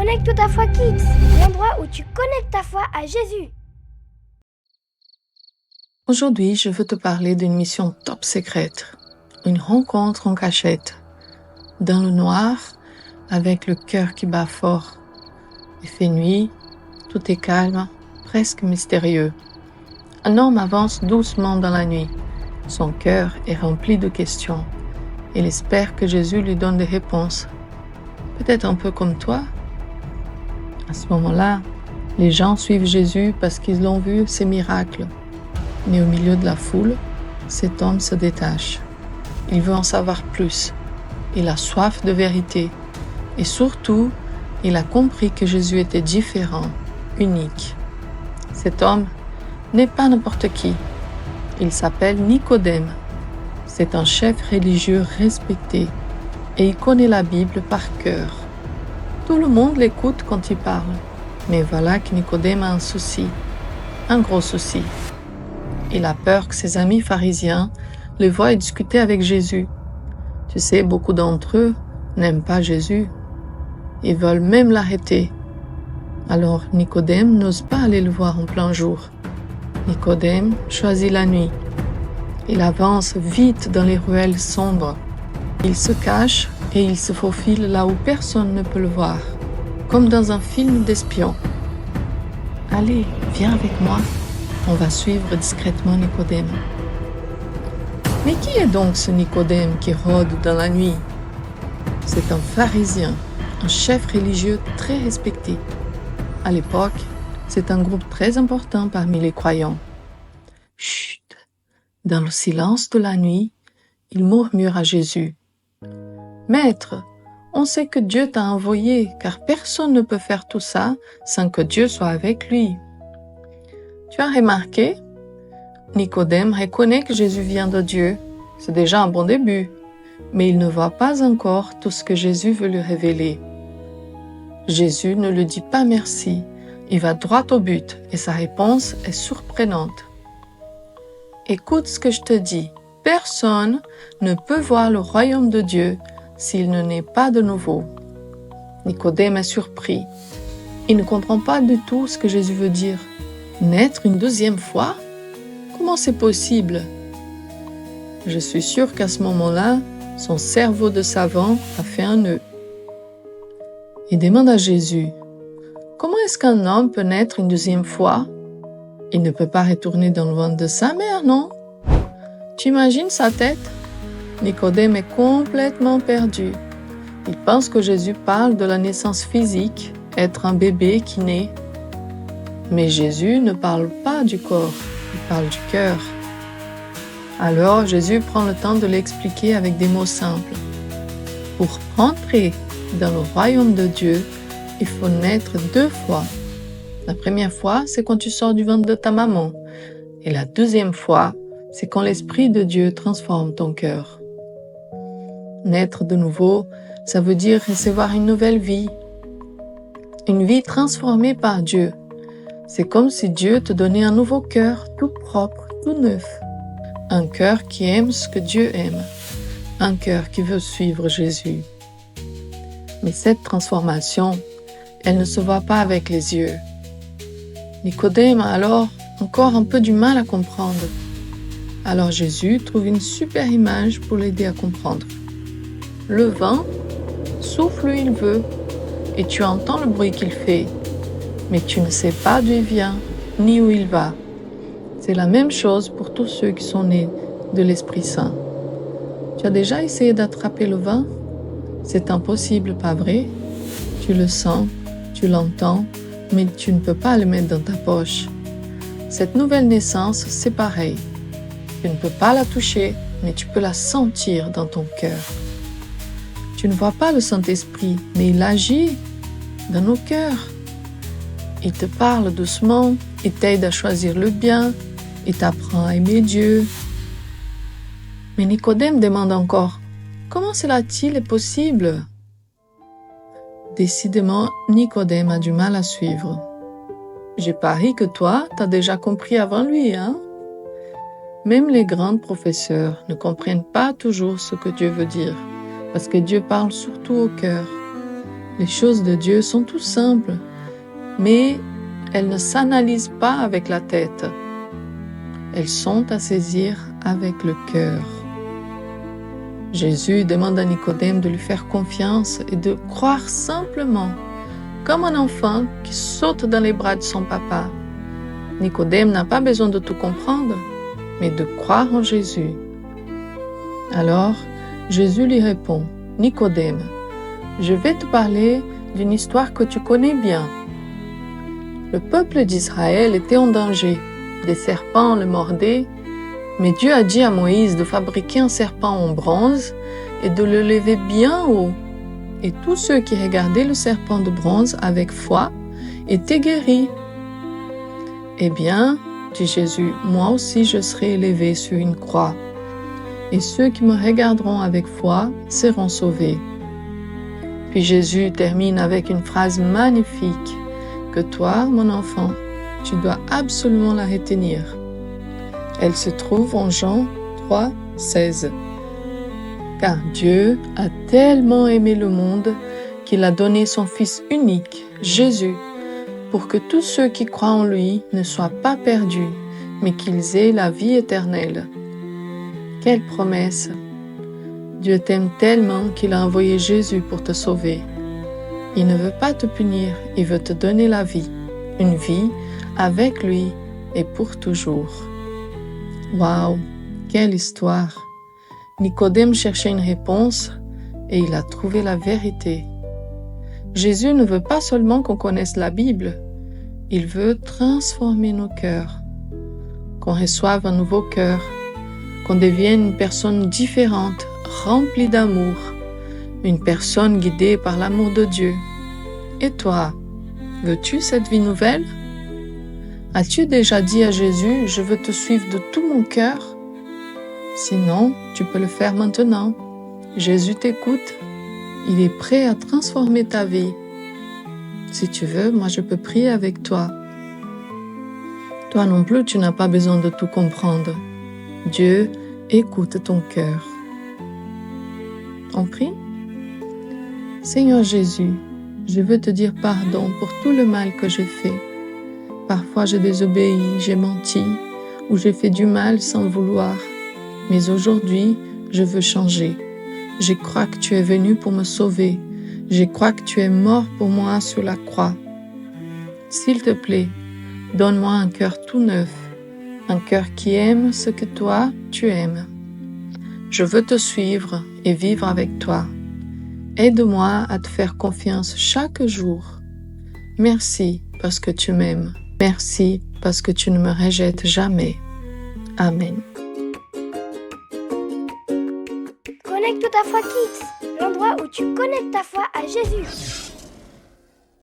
Connecte ta foi Kids, l'endroit où tu connectes ta foi à Jésus. Aujourd'hui, je veux te parler d'une mission top secrète, une rencontre en cachette, dans le noir, avec le cœur qui bat fort. Il fait nuit, tout est calme, presque mystérieux. Un homme avance doucement dans la nuit. Son cœur est rempli de questions. Il espère que Jésus lui donne des réponses. Peut-être un peu comme toi. À ce moment-là, les gens suivent Jésus parce qu'ils l'ont vu, ses miracles. Mais au milieu de la foule, cet homme se détache. Il veut en savoir plus. Il a soif de vérité. Et surtout, il a compris que Jésus était différent, unique. Cet homme n'est pas n'importe qui. Il s'appelle Nicodème. C'est un chef religieux respecté et il connaît la Bible par cœur. Tout le monde l'écoute quand il parle. Mais voilà que Nicodème a un souci, un gros souci. Il a peur que ses amis pharisiens le voient discuter avec Jésus. Tu sais, beaucoup d'entre eux n'aiment pas Jésus. Ils veulent même l'arrêter. Alors Nicodème n'ose pas aller le voir en plein jour. Nicodème choisit la nuit. Il avance vite dans les ruelles sombres. Il se cache et il se faufile là où personne ne peut le voir, comme dans un film d'espion. Allez, viens avec moi. On va suivre discrètement Nicodème. Mais qui est donc ce Nicodème qui rôde dans la nuit? C'est un pharisien, un chef religieux très respecté. À l'époque, c'est un groupe très important parmi les croyants. Chut! Dans le silence de la nuit, il murmure à Jésus. « Maître, on sait que Dieu t'a envoyé, car personne ne peut faire tout ça sans que Dieu soit avec lui. » Tu as remarqué? Nicodème reconnaît que Jésus vient de Dieu. C'est déjà un bon début, mais il ne voit pas encore tout ce que Jésus veut lui révéler. Jésus ne lui dit pas merci. Il va droit au but et sa réponse est surprenante. Écoute ce que je te dis. Personne ne peut voir le royaume de Dieu s'il ne naît pas de nouveau. Nicodème est surpris. Il ne comprend pas du tout ce que Jésus veut dire. Naître une deuxième fois? Comment c'est possible? Je suis sûre qu'à ce moment-là, son cerveau de savant a fait un nœud. Il demande à Jésus, « Comment est-ce qu'un homme peut naître une deuxième fois? Il ne peut pas retourner dans le ventre de sa mère, non? » Tu imagines sa tête? Nicodème est complètement perdu. Il pense que Jésus parle de la naissance physique, être un bébé qui naît. Mais Jésus ne parle pas du corps, il parle du cœur. Alors Jésus prend le temps de l'expliquer avec des mots simples. Pour entrer dans le royaume de Dieu, il faut naître 2 fois. La première fois, c'est quand tu sors du ventre de ta maman. Et la deuxième fois, c'est quand l'Esprit de Dieu transforme ton cœur. Naître de nouveau, ça veut dire recevoir une nouvelle vie. Une vie transformée par Dieu. C'est comme si Dieu te donnait un nouveau cœur, tout propre, tout neuf. Un cœur qui aime ce que Dieu aime. Un cœur qui veut suivre Jésus. Mais cette transformation, elle ne se voit pas avec les yeux. Nicodème a alors encore un peu du mal à comprendre. Alors Jésus trouve une super image pour l'aider à comprendre. Le vent souffle où il veut et tu entends le bruit qu'il fait, mais tu ne sais pas d'où il vient ni où il va. C'est la même chose pour tous ceux qui sont nés de l'Esprit Saint. Tu as déjà essayé d'attraper le vent? C'est impossible, pas vrai? Tu le sens, tu l'entends, mais tu ne peux pas le mettre dans ta poche. Cette nouvelle naissance, c'est pareil. Tu ne peux pas la toucher, mais tu peux la sentir dans ton cœur. Tu ne vois pas le Saint-Esprit, mais il agit dans nos cœurs. Il te parle doucement, il t'aide à choisir le bien, il t'apprend à aimer Dieu. Mais Nicodème demande encore, comment cela-t-il est possible? Décidément, Nicodème a du mal à suivre. J'ai pari que toi, t'as déjà compris avant lui, hein? Même les grands professeurs ne comprennent pas toujours ce que Dieu veut dire, parce que Dieu parle surtout au cœur. Les choses de Dieu sont tout simples, mais elles ne s'analysent pas avec la tête. Elles sont à saisir avec le cœur. Jésus demande à Nicodème de lui faire confiance et de croire simplement, comme un enfant qui saute dans les bras de son papa. Nicodème n'a pas besoin de tout comprendre, mais de croire en Jésus. Alors, Jésus lui répond, « Nicodème, je vais te parler d'une histoire que tu connais bien. Le peuple d'Israël était en danger. Des serpents le mordaient, mais Dieu a dit à Moïse de fabriquer un serpent en bronze et de le lever bien haut. Et tous ceux qui regardaient le serpent de bronze avec foi étaient guéris. Eh bien, dit Jésus, moi aussi je serai élevé sur une croix, et ceux qui me regarderont avec foi seront sauvés. Puis Jésus termine avec une phrase magnifique que toi, mon enfant, tu dois absolument la retenir. Elle se trouve en Jean 3, 16. Car Dieu a tellement aimé le monde qu'il a donné son Fils unique, Jésus, pour que tous ceux qui croient en lui ne soient pas perdus, mais qu'ils aient la vie éternelle. Quelle promesse! Dieu t'aime tellement qu'il a envoyé Jésus pour te sauver. Il ne veut pas te punir, il veut te donner la vie, une vie avec lui et pour toujours. Waouh, quelle histoire! Nicodème cherchait une réponse et il a trouvé la vérité. Jésus ne veut pas seulement qu'on connaisse la Bible, il veut transformer nos cœurs, qu'on reçoive un nouveau cœur, qu'on devienne une personne différente, remplie d'amour, une personne guidée par l'amour de Dieu. Et toi, veux-tu cette vie nouvelle? As-tu déjà dit à Jésus, je veux te suivre de tout mon cœur? Sinon, tu peux le faire maintenant. Jésus t'écoute. Il est prêt à transformer ta vie. Si tu veux, moi je peux prier avec toi. Toi non plus, tu n'as pas besoin de tout comprendre. Dieu écoute ton cœur. On prie? Seigneur Jésus, je veux te dire pardon pour tout le mal que j'ai fait. Parfois j'ai désobéi, j'ai menti, ou j'ai fait du mal sans vouloir. Mais aujourd'hui, je veux changer. Je crois que tu es venu pour me sauver. Je crois que tu es mort pour moi sur la croix. S'il te plaît, donne-moi un cœur tout neuf, un cœur qui aime ce que toi, tu aimes. Je veux te suivre et vivre avec toi. Aide-moi à te faire confiance chaque jour. Merci parce que tu m'aimes. Merci parce que tu ne me rejettes jamais. Amen. Connecte ta foi Kids, l'endroit où tu connectes ta foi à Jésus.